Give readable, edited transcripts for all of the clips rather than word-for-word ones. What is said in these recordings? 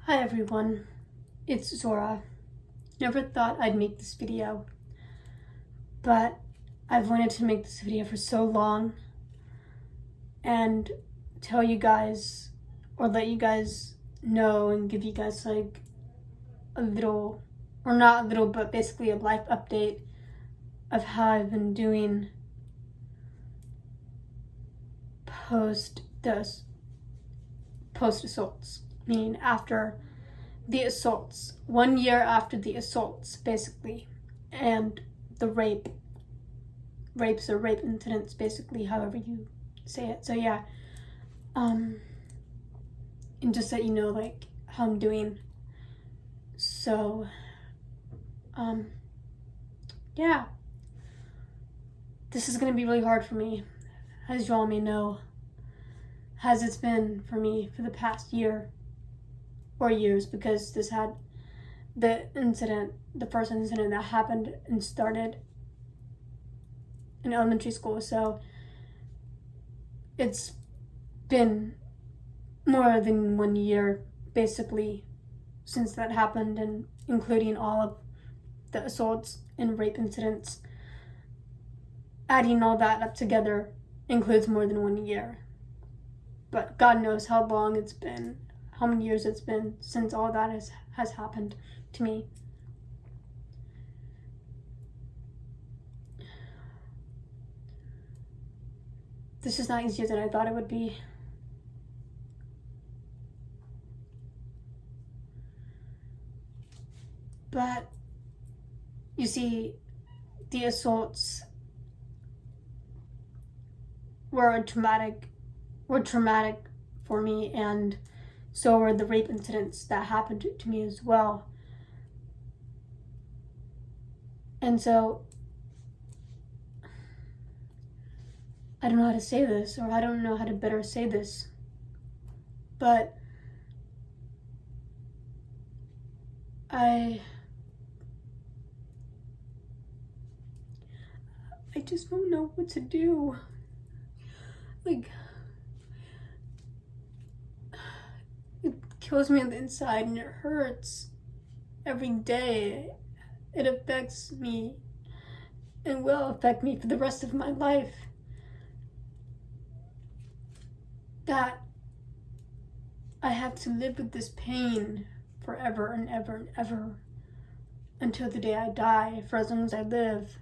Hi everyone, it's Zohra. Never thought I'd make this video, but I've wanted to make this video for so long and tell you guys, or let you guys know and give you guys like a little, or not a little, but basically a life update of how I've been doing post assaults, meaning after the assaults, 1 year after the assaults, basically, and the rapes or rape incidents, basically, however you say it. So yeah, and just that you know, like, how I'm doing. So, yeah, this is gonna be really hard for me, as you all may know, as it's been for me for the past year or years, because this had the first incident that happened and started in elementary school. So it's been more than 1 year basically since that happened, and including all of the assaults and rape incidents. Adding all that up together includes more than 1 year. But God knows how long it's been, how many years it's been since all that has happened to me. This is not easier than I thought it would be. But you see, the assaults were traumatic for me, and so were the rape incidents that happened to me as well. And so I don't know how to say this, or I don't know how to better say this, but I just don't know what to do. Like, it kills me on the inside and it hurts every day. It affects me and will affect me for the rest of my life. That I have to live with this pain forever and ever and ever until the day I die, for as long as I live.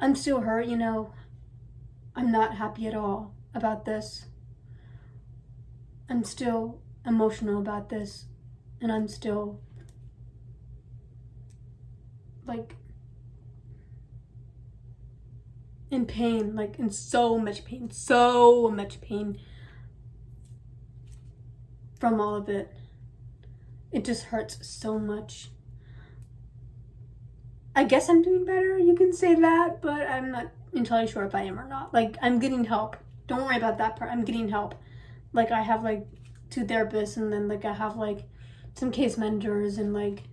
I'm still hurt, you know. I'm not happy at all about this. I'm still emotional about this, and I'm still like in pain, like in so much pain from all of it. It just hurts so much. I guess I'm doing better, you can say that, but I'm not entirely sure if I am or not. Like, I'm getting help. Don't worry about that part. I'm getting help. Like, I have like 2 therapists, and then like I have like some case managers, and like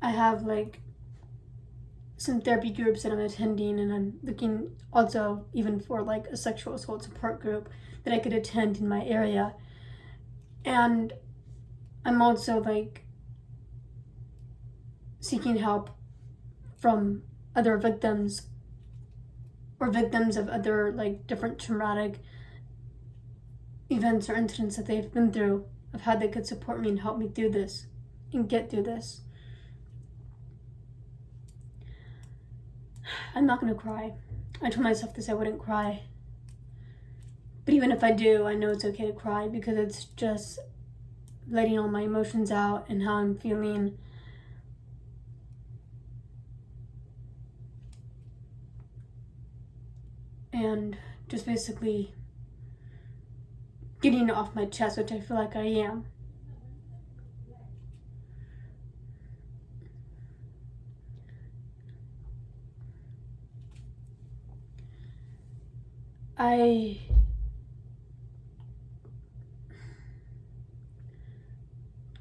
I have like some therapy groups that I'm attending, and I'm looking also even for like a sexual assault support group that I could attend in my area. And I'm also like seeking help from other victims, or victims of other like different traumatic events or incidents that they've been through, of how they could support me and help me through this and get through this. I'm not gonna cry. I told myself this, I wouldn't cry. But even if I do, I know it's okay to cry, because it's just letting all my emotions out and how I'm feeling. And just basically getting it off my chest, which I feel like I am.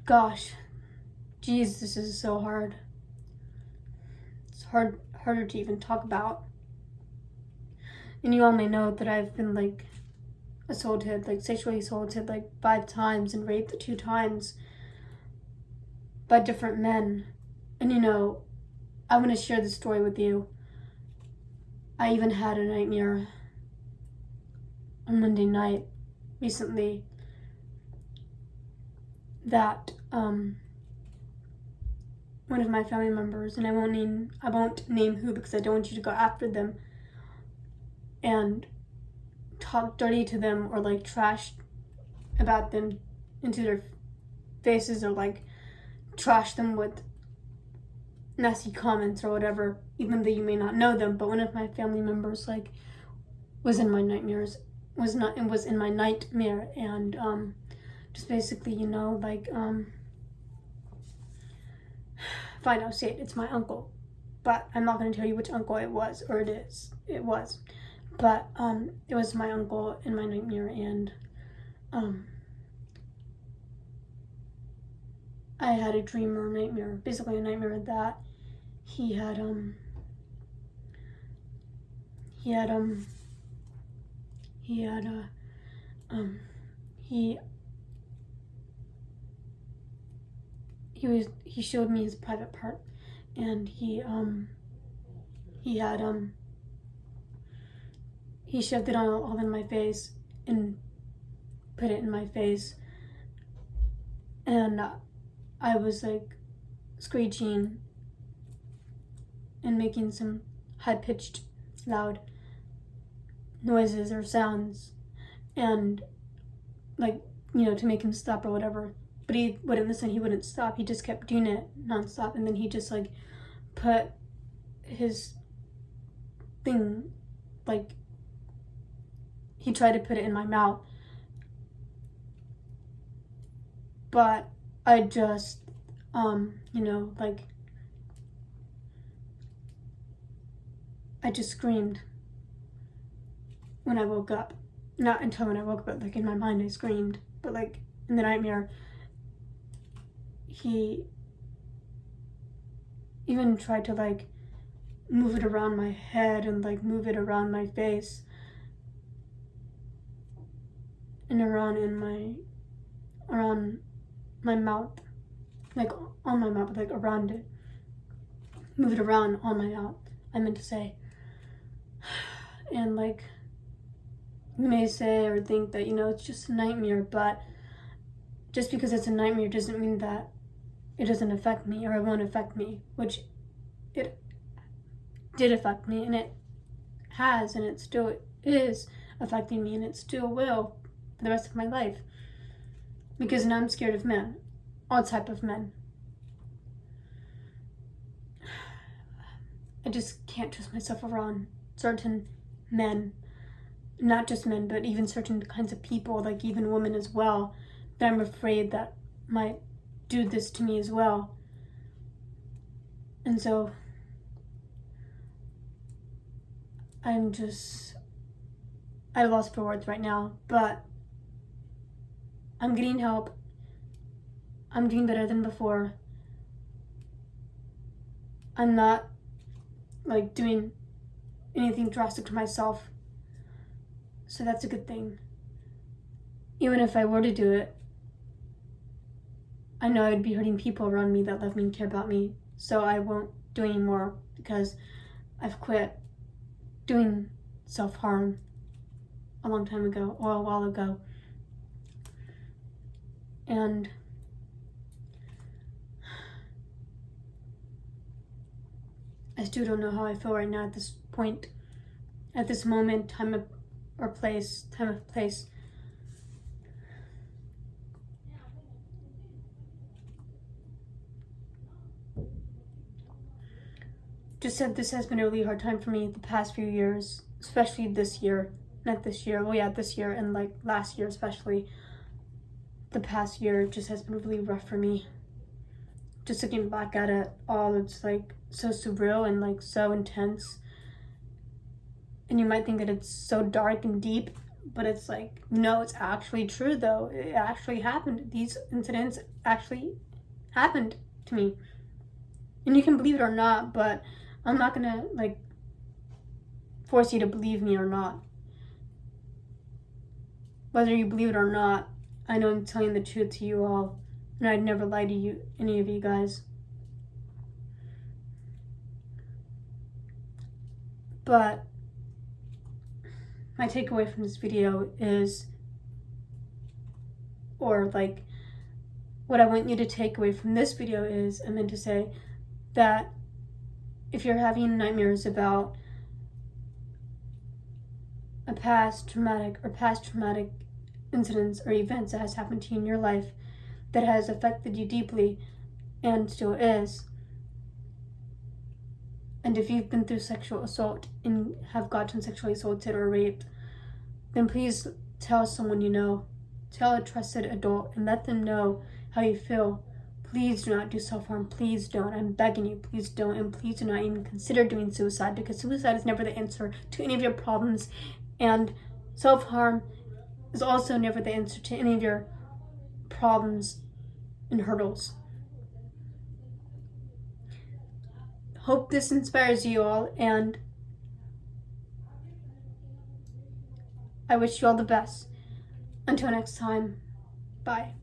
Gosh, geez, this is so hard. It's harder to even talk about. And you all may know that I've been like assaulted, like sexually assaulted like 5 times and raped 2 times by different men. And I want to share this story with you. I even had a nightmare on Monday night recently that one of my family members, and I won't name who because I don't want you to go after them and talk dirty to them or like trash about them into their faces or like trash them with nasty comments or whatever, even though you may not know them. But one of my family members like was in my nightmares, was in my nightmare, and just basically, fine, I'll say it, it's my uncle. But I'm not going to tell you which uncle it was, or it was. But it was my uncle in my nightmare, and I had a dream or a nightmare, basically a nightmare that he showed me his private part, and he shoved it all in my face and put it in my face, and I was like screeching and making some high-pitched, loud noises or sounds, and to make him stop or whatever. But he wouldn't listen, he wouldn't stop, he just kept doing it nonstop. And then he just put his thing, he tried to put it in my mouth, but I just I just screamed when I woke up. Not until when I woke up, but in my mind I screamed. But in the nightmare, he even tried to move it around my head and move it around my face and around my mouth, on my mouth, around it, move it around on my mouth, I meant to say. And you may say or think that it's just a nightmare, but just because it's a nightmare doesn't mean that it doesn't affect me or it won't affect me, which it did affect me, and it has, and it still is affecting me, and it still will for the rest of my life, because now I'm scared of men, all type of men. I just can't trust myself around certain men, not just men, but even certain kinds of people, even women as well, that I'm afraid that might do this to me as well. And so I'm just at a loss for words right now, but I'm getting help. I'm doing better than before. I'm not doing anything drastic to myself, so that's a good thing. Even if I were to do it, I know I'd be hurting people around me that love me and care about me, so I won't do any more, because I've quit doing self-harm a long time ago, or a while ago. And I still don't know how I feel right now at this point, at this moment, time of place. Just said this has been a really hard time for me the past few years, especially this year. This year and last year especially. The past year just has been really rough for me. Just looking back at it all, it's so surreal and so intense. And you might think that it's so dark and deep, but it's no, it's actually true though. It actually happened. These incidents actually happened to me. And you can believe it or not, but I'm not gonna force you to believe me or not. Whether you believe it or not, I know I'm telling the truth to you all, and I'd never lie to you, any of you guys. But my takeaway from this video is, or like, what I want you to take away from this video is, I meant to say that if you're having nightmares about a past traumatic incidents or events that has happened to you in your life that has affected you deeply and still is, and if you've been through sexual assault and have gotten sexually assaulted or raped, then please tell someone you know. Tell a trusted adult and let them know how you feel. Please do not do self-harm. Please don't. I'm begging you, please don't. And please do not even consider doing suicide, because suicide is never the answer to any of your problems. And self-harm is also never the answer to any of your problems and hurdles. Hope this inspires you all, and I wish you all the best. Until next time, bye.